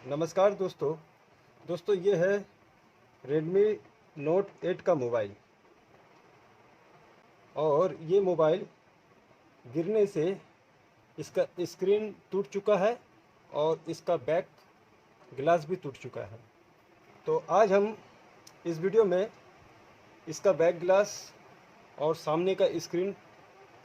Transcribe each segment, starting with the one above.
नमस्कार दोस्तों ये है Redmi Note 8 का मोबाइल। और ये मोबाइल गिरने से इसका स्क्रीन टूट चुका है और इसका बैक ग्लास भी टूट चुका है। तो आज हम इस वीडियो में इसका बैक ग्लास और सामने का स्क्रीन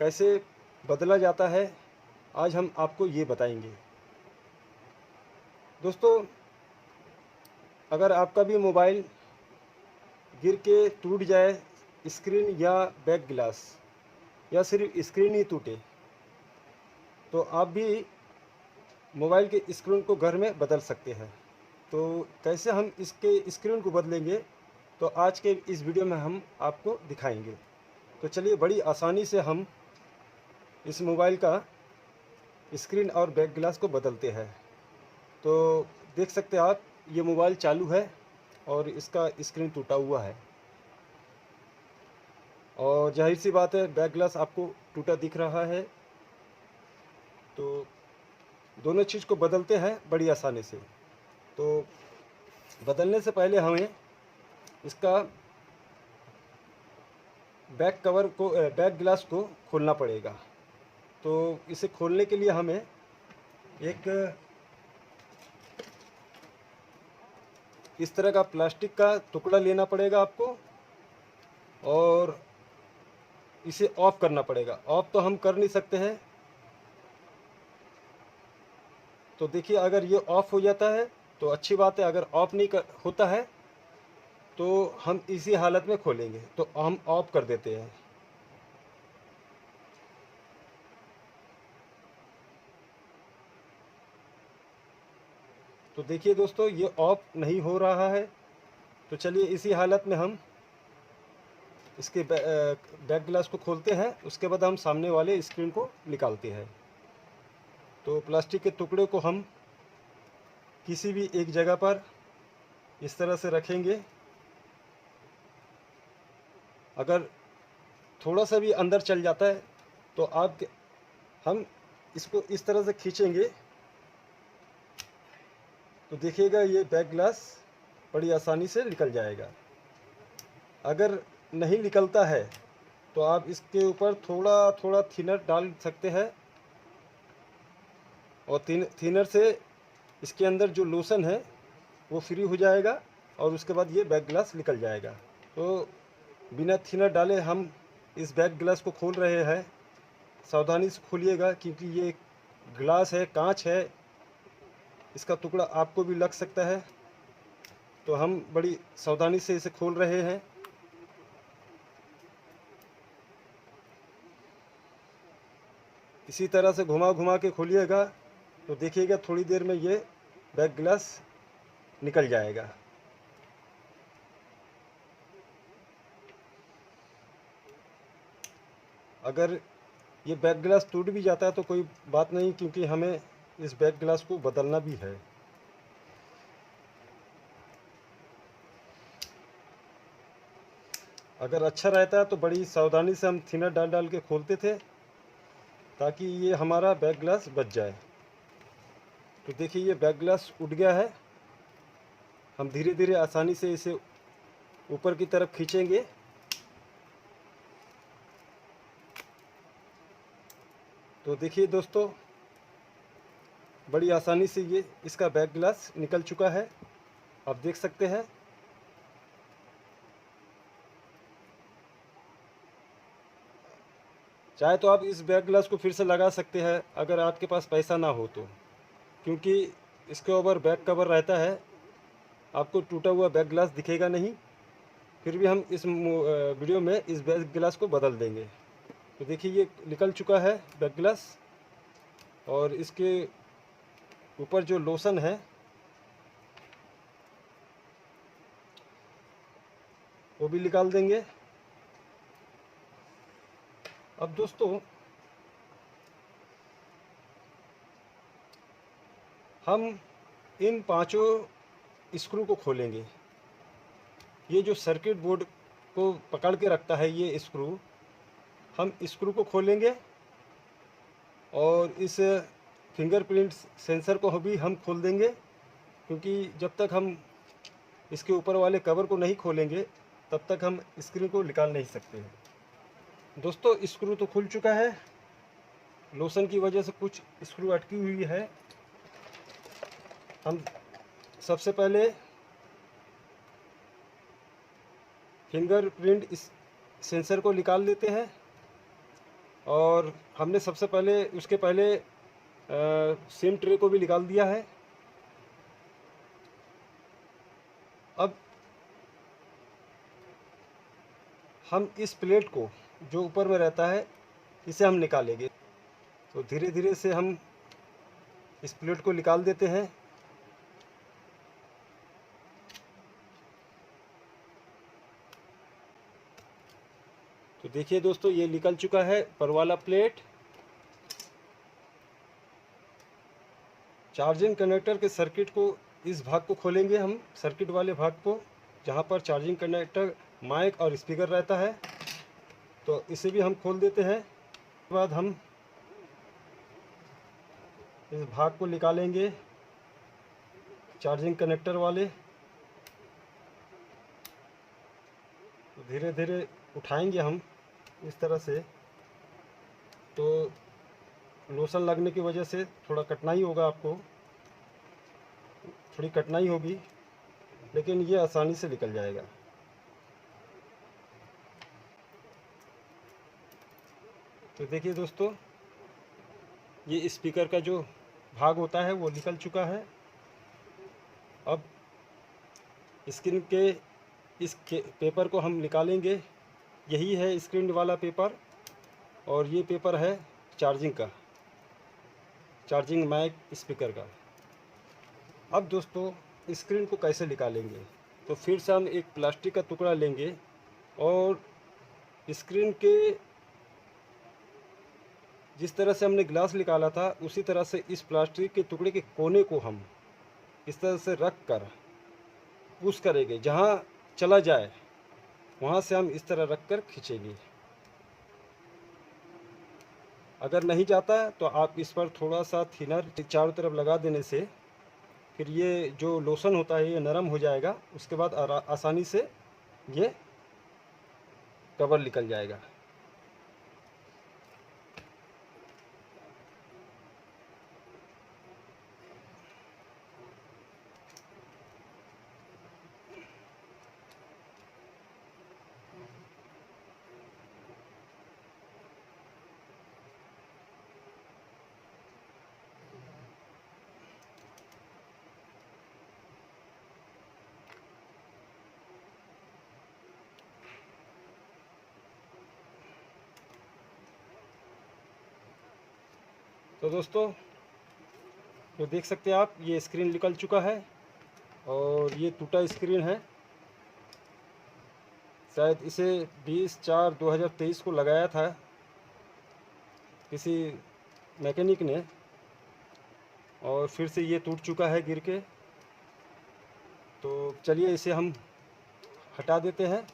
कैसे बदला जाता है, आज हम आपको ये बताएंगे। दोस्तों, अगर आपका भी मोबाइल गिर के टूट जाए स्क्रीन या बैक ग्लास, या सिर्फ स्क्रीन ही टूटे, तो आप भी मोबाइल के स्क्रीन को घर में बदल सकते हैं। तो कैसे हम इसके स्क्रीन को बदलेंगे, तो आज के इस वीडियो में हम आपको दिखाएंगे। तो चलिए बड़ी आसानी से हम इस मोबाइल का स्क्रीन और बैक ग्लास को बदलते हैं। तो देख सकते हैं आप, ये मोबाइल चालू है और इसका स्क्रीन टूटा हुआ है, और जाहिर सी बात है बैक ग्लास आपको टूटा दिख रहा है। तो दोनों चीज़ को बदलते हैं बड़ी आसानी से। तो बदलने से पहले हमें इसका बैक कवर को बैक ग्लास को खोलना पड़ेगा। तो इसे खोलने के लिए हमें एक इस तरह का प्लास्टिक का टुकड़ा लेना पड़ेगा आपको, और इसे ऑफ करना पड़ेगा। ऑफ तो हम कर नहीं सकते हैं, तो देखिए अगर ये ऑफ़ हो जाता है तो अच्छी बात है। अगर ऑफ़ नहीं होता है तो हम इसी हालत में खोलेंगे। तो हम ऑफ कर देते हैं। तो देखिए दोस्तों, ये ऑफ नहीं हो रहा है। तो चलिए इसी हालत में हम इसके बैक ग्लास को खोलते हैं। उसके बाद हम सामने वाले स्क्रीन को निकालते हैं। तो प्लास्टिक के टुकड़े को हम किसी भी एक जगह पर इस तरह से रखेंगे। अगर थोड़ा सा भी अंदर चल जाता है तो हम इसको इस तरह से खींचेंगे, तो देखिएगा ये बैक ग्लास बड़ी आसानी से निकल जाएगा। अगर नहीं निकलता है तो आप इसके ऊपर थोड़ा थोड़ा थिनर डाल सकते हैं, और थिनर से इसके अंदर जो लोशन है वो फ्री हो जाएगा, और उसके बाद ये बैक ग्लास निकल जाएगा। तो बिना थिनर डाले हम इस बैक ग्लास को खोल रहे हैं। सावधानी से खोलिएगा, क्योंकि ये ग्लास है, कांच है, इसका टुकड़ा आपको भी लग सकता है। तो हम बड़ी सावधानी से इसे खोल रहे हैं। इसी तरह से घुमा घुमा के खोलिएगा, तो देखिएगा थोड़ी देर में ये बैक ग्लास निकल जाएगा। अगर ये बैक ग्लास टूट भी जाता है तो कोई बात नहीं, क्योंकि हमें इस बैक ग्लास को बदलना भी है। अगर अच्छा रहता है तो बड़ी सावधानी से हम थिनर डाल डाल के खोलते थे, ताकि ये हमारा बैक ग्लास बच जाए। तो देखिए ये बैक ग्लास उठ गया है। हम धीरे धीरे आसानी से इसे ऊपर की तरफ खींचेंगे। तो देखिए दोस्तों, बड़ी आसानी से ये इसका बैक ग्लास निकल चुका है, आप देख सकते हैं। चाहे तो आप इस बैक ग्लास को फिर से लगा सकते हैं, अगर आपके पास पैसा ना हो तो, क्योंकि इसके ऊपर बैक कवर रहता है, आपको टूटा हुआ बैक ग्लास दिखेगा नहीं। फिर भी हम इस वीडियो में इस बैक ग्लास को बदल देंगे। तो देखिए ये निकल चुका है बैक ग्लास, और इसके ऊपर जो लोशन है वो भी निकाल देंगे। अब दोस्तों, हम इन पांचों स्क्रू को खोलेंगे। ये जो सर्किट बोर्ड को पकड़ के रखता है ये स्क्रू, हम स्क्रू को खोलेंगे, और इस फिंगरप्रिंट सेंसर को भी हम खोल देंगे। क्योंकि जब तक हम इसके ऊपर वाले कवर को नहीं खोलेंगे तब तक हम स्क्रीन को निकाल नहीं सकते हैं। दोस्तों स्क्रू तो खुल चुका है, लोशन की वजह से कुछ स्क्रू अटकी हुई है। हम सबसे पहले फिंगरप्रिंट इस सेंसर को निकाल लेते हैं, और हमने सबसे पहले उसके पहले सिम ट्रे को भी निकाल दिया है। अब हम इस प्लेट को जो ऊपर में रहता है इसे हम निकालेंगे। तो धीरे धीरे से हम इस प्लेट को निकाल देते हैं। तो देखिए दोस्तों, ये निकल चुका है पर वाला प्लेट। चार्जिंग कनेक्टर के सर्किट को, इस भाग को खोलेंगे हम, सर्किट वाले भाग को, जहाँ पर चार्जिंग कनेक्टर, माइक और स्पीकर रहता है। तो इसे भी हम खोल देते हैं। उसके बाद हम इस भाग को निकालेंगे चार्जिंग कनेक्टर वाले। तो धीरे धीरे उठाएंगे हम इस तरह से। तो लोशन लगने की वजह से थोड़ा कठिनाई होगा, आपको थोड़ी कठिनाई होगी, लेकिन ये आसानी से निकल जाएगा। तो देखिए दोस्तों, ये स्पीकर का जो भाग होता है वो निकल चुका है। अब स्क्रीन के इस पेपर को हम निकालेंगे। यही है स्क्रीन वाला पेपर, और ये पेपर है चार्जिंग का, चार्जिंग माइक स्पीकर का। अब दोस्तों स्क्रीन को कैसे निकालेंगे, तो फिर से हम एक प्लास्टिक का टुकड़ा लेंगे और स्क्रीन के जिस तरह से हमने ग्लास निकाला था उसी तरह से इस प्लास्टिक के टुकड़े के कोने को हम इस तरह से रख कर पुश करेंगे। जहाँ चला जाए वहाँ से हम इस तरह रख कर खींचेंगे। अगर नहीं जाता तो आप इस पर थोड़ा सा थिनर चारों तरफ लगा देने से फिर ये जो लोशन होता है ये नरम हो जाएगा। उसके बाद आसानी से ये कवर निकल जाएगा। तो दोस्तों जो देख सकते हैं आप, ये स्क्रीन निकल चुका है और ये टूटा स्क्रीन है। शायद इसे 20/4/2023 को लगाया था किसी मैकेनिक ने, और फिर से ये टूट चुका है गिर के। तो चलिए इसे हम हटा देते हैं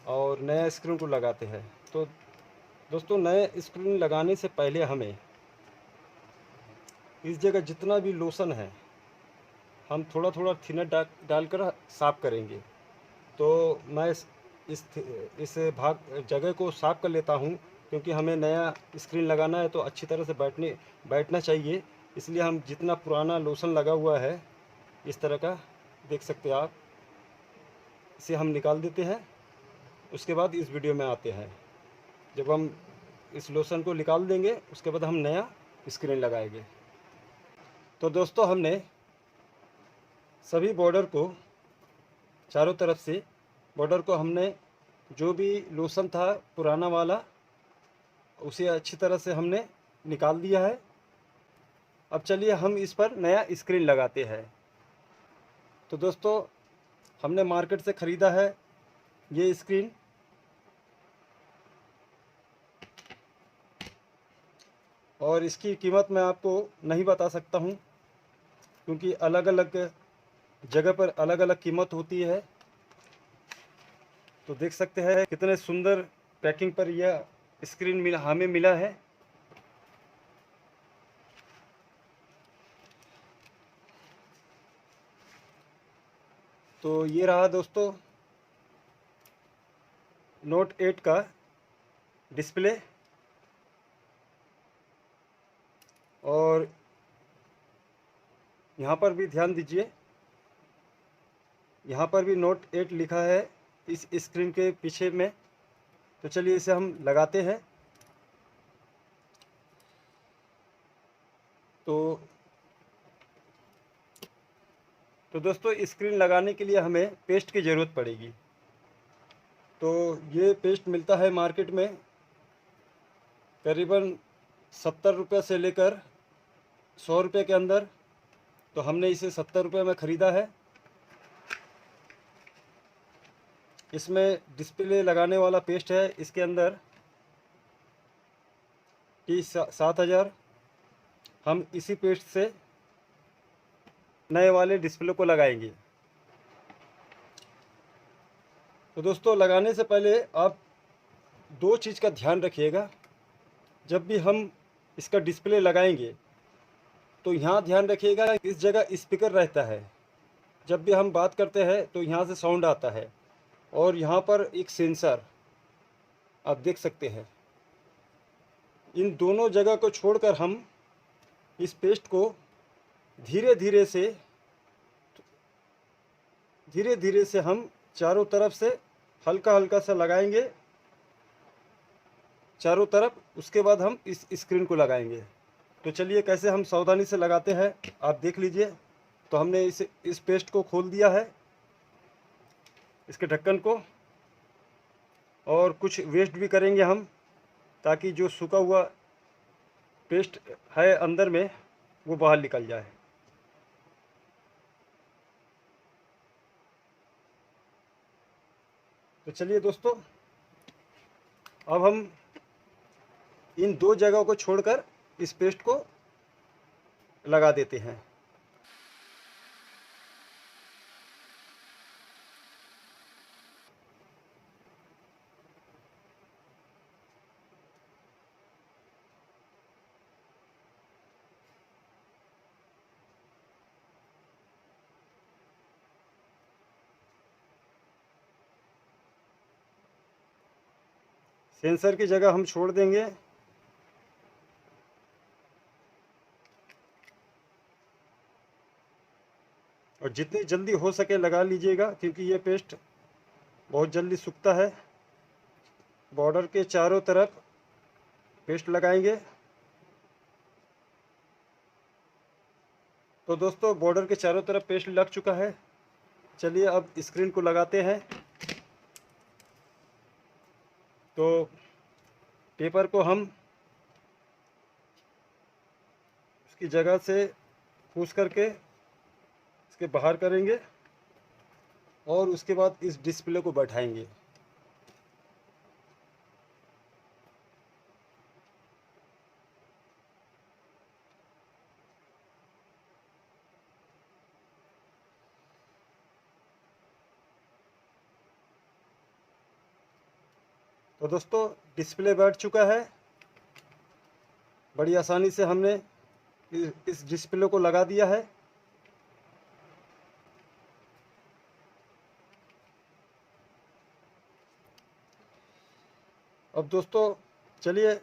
और नया स्क्रीन को लगाते हैं। तो दोस्तों नए स्क्रीन लगाने से पहले हमें इस जगह जितना भी लोशन है हम थोड़ा थोड़ा थिनर डालकर साफ़ करेंगे। तो मैं इस भाग जगह को साफ़ कर लेता हूँ, क्योंकि हमें नया स्क्रीन लगाना है तो अच्छी तरह से बैठना चाहिए। इसलिए हम जितना पुराना लोशन लगा हुआ है इस तरह का देख सकते हैं आप, इसे हम निकाल देते हैं। उसके बाद इस वीडियो में आते हैं। जब हम इस लोशन को निकाल देंगे उसके बाद हम नया स्क्रीन लगाएंगे। तो दोस्तों हमने सभी बॉर्डर को, चारों तरफ से बॉर्डर को हमने जो भी लोशन था पुराना वाला उसे अच्छी तरह से हमने निकाल दिया है। अब चलिए हम इस पर नया स्क्रीन लगाते हैं। तो दोस्तों हमने मार्केट से ख़रीदा है ये स्क्रीन, और इसकी कीमत मैं आपको नहीं बता सकता हूँ, क्योंकि अलग अलग जगह पर अलग अलग कीमत होती है। तो देख सकते हैं कितने सुंदर पैकिंग पर यह स्क्रीन हमें मिला है। तो ये रहा दोस्तों नोट 8 का डिस्प्ले। और यहाँ पर भी ध्यान दीजिए, यहाँ पर भी नोट 8 लिखा है इस स्क्रीन के पीछे में। तो चलिए इसे हम लगाते हैं। तो दोस्तों स्क्रीन लगाने के लिए हमें पेस्ट की ज़रूरत पड़ेगी। तो ये पेस्ट मिलता है मार्केट में करीबन 70 रुपये से लेकर 100 रुपये के अंदर। तो हमने इसे 70 रुपये में ख़रीदा है। इसमें डिस्प्ले लगाने वाला पेस्ट है, इसके अंदर T7000। हम इसी पेस्ट से नए वाले डिस्प्ले को लगाएंगे। तो दोस्तों लगाने से पहले आप दो चीज़ का ध्यान रखिएगा। जब भी हम इसका डिस्प्ले लगाएंगे तो यहाँ ध्यान रखिएगा, इस जगह स्पीकर रहता है। जब भी हम बात करते हैं तो यहाँ से साउंड आता है। और यहाँ पर एक सेंसर आप देख सकते हैं। इन दोनों जगह को छोड़कर हम इस पेस्ट को धीरे धीरे से हम चारों तरफ से हल्का हल्का सा लगाएंगे, चारों तरफ। उसके बाद हम इस स्क्रीन को लगाएंगे। तो चलिए कैसे हम सावधानी से लगाते हैं आप देख लीजिए। तो हमने इस पेस्ट को खोल दिया है, इसके ढक्कन को। और कुछ वेस्ट भी करेंगे हम, ताकि जो सूखा हुआ पेस्ट है अंदर में वो बाहर निकल जाए। तो चलिए दोस्तों अब हम इन दो जगहों को छोड़कर इस पेस्ट को लगा देते हैं। सेंसर की जगह हम छोड़ देंगे। और जितनी जल्दी हो सके लगा लीजिएगा, क्योंकि ये पेस्ट बहुत जल्दी सूखता है। बॉर्डर के चारों तरफ पेस्ट लगाएंगे। तो दोस्तों बॉर्डर के चारों तरफ पेस्ट लग चुका है। चलिए अब स्क्रीन को लगाते हैं। तो पेपर को हम उसकी जगह से फूस करके इसके बाहर करेंगे और उसके बाद इस डिस्प्ले को बैठाएंगे। तो दोस्तों डिस्प्ले बैठ चुका है। बड़ी आसानी से हमने इस डिस्प्ले को लगा दिया है। अब दोस्तों चलिए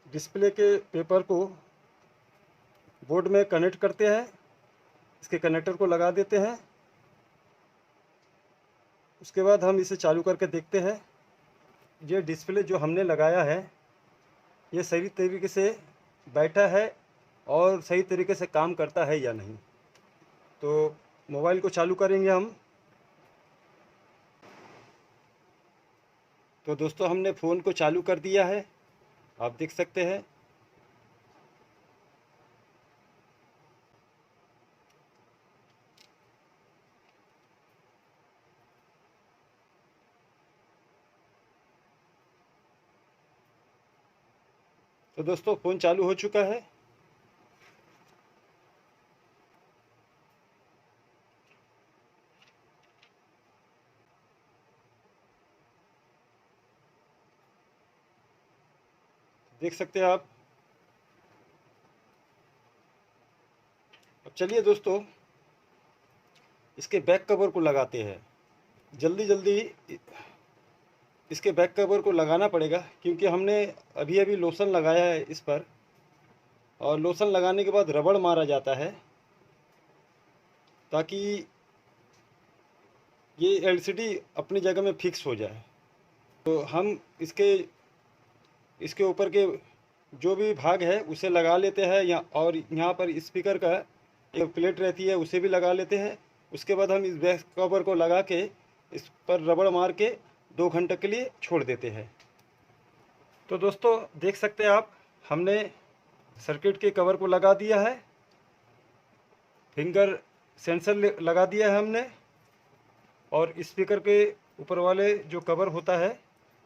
डिस्प्ले के पेपर को बोर्ड में कनेक्ट करते हैं। इसके कनेक्टर को लगा देते हैं। उसके बाद हम इसे चालू करके देखते हैं ये डिस्प्ले जो हमने लगाया है ये सही तरीके से बैठा है और सही तरीके से काम करता है या नहीं। तो मोबाइल को चालू करेंगे हम। तो दोस्तों हमने फ़ोन को चालू कर दिया है, आप देख सकते हैं। तो दोस्तों फ़ोन चालू हो चुका है। देख सकते हैं आप। अब चलिए दोस्तों इसके बैक कवर को लगाते हैं। जल्दी जल्दी इसके बैक कवर को लगाना पड़ेगा, क्योंकि हमने अभी अभी लोशन लगाया है इस पर, और लोशन लगाने के बाद रबड़ मारा जाता है ताकि ये एलसीडी अपनी जगह में फिक्स हो जाए। तो हम इसके ऊपर के जो भी भाग है उसे लगा लेते हैं, और यहाँ पर स्पीकर का एक प्लेट रहती है उसे भी लगा लेते हैं। उसके बाद हम इस बैक कवर को लगा के इस पर रबड़ मार के 2 घंटे के लिए छोड़ देते हैं। तो दोस्तों देख सकते हैं आप, हमने सर्किट के कवर को लगा दिया है, फिंगर सेंसर लगा दिया है हमने, और स्पीकर के ऊपर वाले जो कवर होता है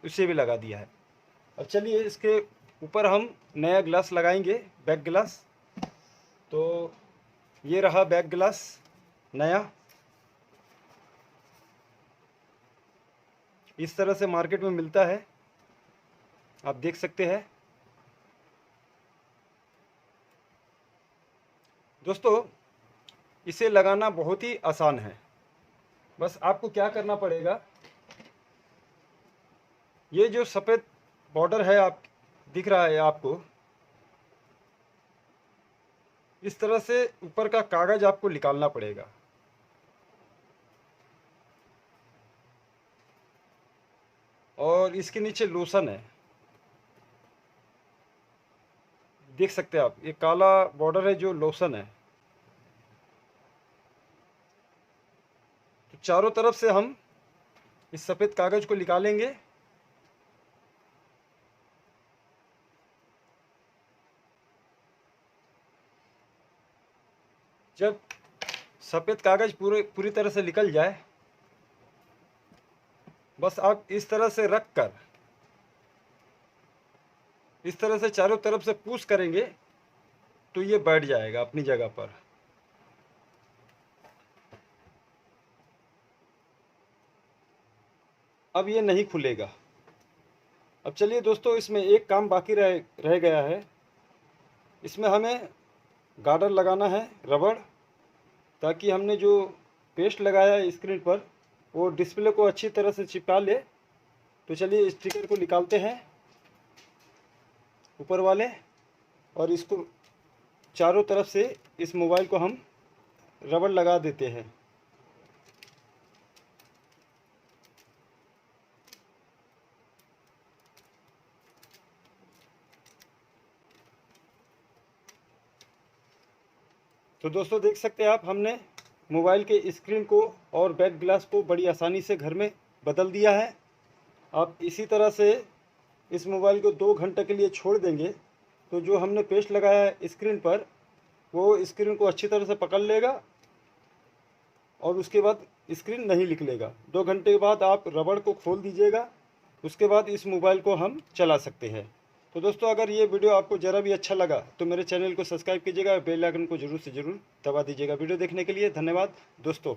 उसे भी लगा दिया है। अब चलिए इसके ऊपर हम नया ग्लास लगाएंगे, बैक ग्लास। तो ये रहा बैक ग्लास नया। इस तरह से मार्केट में मिलता है, आप देख सकते हैं। दोस्तों इसे लगाना बहुत ही आसान है। बस आपको क्या करना पड़ेगा, ये जो सफ़ेद बॉर्डर है आप दिख रहा है आपको, इस तरह से ऊपर का कागज़ आपको निकालना पड़ेगा। और इसके नीचे लोशन है, देख सकते हैं आप, ये काला बॉर्डर है जो लोशन है। तो चारों तरफ से हम इस सफ़ेद कागज़ को निकालेंगे। जब सफ़ेद कागज़ पूरी तरह से निकल जाए, बस आप इस तरह से रख कर इस तरह से चारों तरफ से पुश करेंगे तो ये बैठ जाएगा अपनी जगह पर। अब ये नहीं खुलेगा। अब चलिए दोस्तों, इसमें एक काम बाकी रह गया है। इसमें हमें गार्डर लगाना है, रबड़, ताकि हमने जो पेस्ट लगाया है स्क्रीन पर वो डिस्प्ले को अच्छी तरह से चिपका ले। तो चलिए स्टिकर को निकालते हैं ऊपर वाले, और इसको चारों तरफ से इस मोबाइल को हम रबड़ लगा देते हैं। तो दोस्तों देख सकते हैं आप, हमने मोबाइल के स्क्रीन को और बैक ग्लास को बड़ी आसानी से घर में बदल दिया है। आप इसी तरह से इस मोबाइल को 2 घंटे के लिए छोड़ देंगे तो जो हमने पेस्ट लगाया है स्क्रीन पर वो स्क्रीन को अच्छी तरह से पकड़ लेगा, और उसके बाद स्क्रीन नहीं निकलेगा। 2 घंटे के बाद आप रबड़ को खोल दीजिएगा, उसके बाद इस मोबाइल को हम चला सकते हैं। तो दोस्तों अगर ये वीडियो आपको ज़रा भी अच्छा लगा तो मेरे चैनल को सब्सक्राइब कीजिएगा, बेल आइकन को ज़रूर से ज़रूर दबा दीजिएगा। वीडियो देखने के लिए धन्यवाद दोस्तों।